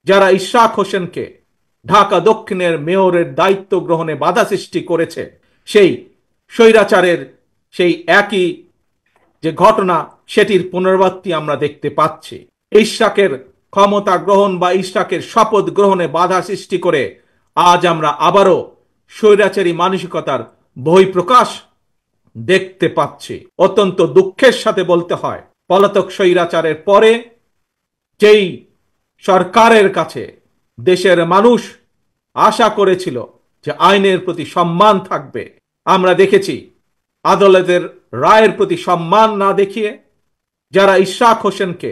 যারা ইশরাক হোসেনকে ঢাকা দক্ষিণের মেয়রের দায়িত্ব গ্রহণে বাধা সৃষ্টি করেছে, সেই স্বৈরাচারের সেই একই যে ঘটনা, সেটির পুনরাবৃত্তি আমরা দেখতে পাচ্ছি। ইশরাকের ক্ষমতা গ্রহণ বা ইশরাকের শপথ গ্রহণে বাধা সৃষ্টি করে আজ আমরা আবারও স্বৈরাচারী মানসিকতার বহিঃপ্রকাশ দেখতে পাচ্ছি। অত্যন্ত দুঃখের সাথে বলতে হয়, পলাতক স্বৈরাচারের পরে যেই সরকারের কাছে দেশের মানুষ আশা করেছিল যে আইনের প্রতি সম্মান থাকবে, আমরা দেখেছি আদালতের রায়ের প্রতি সম্মান না দেখিয়ে যারা ইশরাক হোসেনকে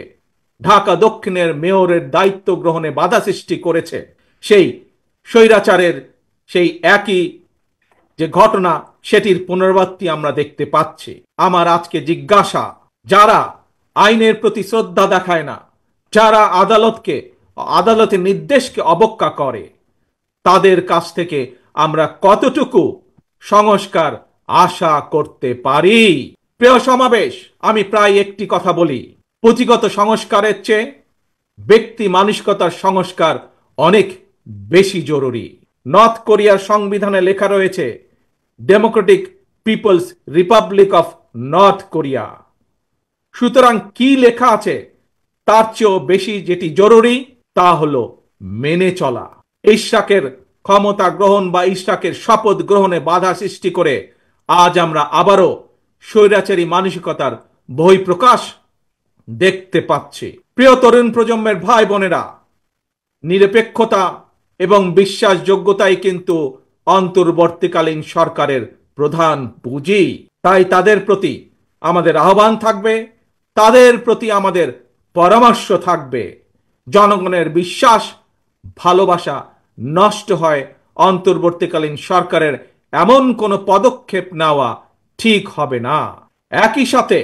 ঢাকা দক্ষিণের মেয়রের দায়িত্ব গ্রহণে বাধা সৃষ্টি করেছে, সেই স্বৈরাচারের সেই একই যে ঘটনা, সেটির পুনরাবৃত্তি আমরা দেখতে পাচ্ছি। আমার আজকে জিজ্ঞাসা, যারা আইনের প্রতি শ্রদ্ধা দেখায় না, যারা আদালতের নির্দেশকে অবজ্ঞা করে, তাদের কাছ থেকে আমরা কতটুকু সংস্কার আশা করতে পারি? প্রিয় সমাবেশ, আমি প্রায় একটি কথা বলি, পুঁথিগত সংস্কারের চেয়ে ব্যক্তি মানসিকতার সংস্কার অনেক বেশি জরুরি। নর্থ কোরিয়ার সংবিধানে লেখা রয়েছে Democratic People's Republic of North Korea. সুতরাং কি লেখা আছে তার চেয়েও বেশি যেটি জরুরি তা হলো মেনে চলা। ইশরাকের ক্ষমতা গ্রহণ বা ইশরাকের শপথ গ্রহণে বাধা সৃষ্টি করে আজ আমরা আবারও স্বৈরাচারী মানসিকতার বহিঃপ্রকাশ দেখতে পাচ্ছি। প্রিয় তরুণ প্রজন্মের ভাই বোনেরা, নিরপেক্ষতা এবং বিশ্বাসযোগ্যতাই কিন্তু অন্তর্বর্তীকালীন সরকারের প্রধান পুঁজি। তাই তাদের প্রতি আমাদের আহ্বান থাকবে, তাদের প্রতি আমাদের পরামর্শ থাকবে। জনগণের বিশ্বাস ভালোবাসা নষ্ট হয় অন্তর্বর্তীকালীন সরকারের এমন কোনো পদক্ষেপ নেওয়া ঠিক হবে না। একই সাথে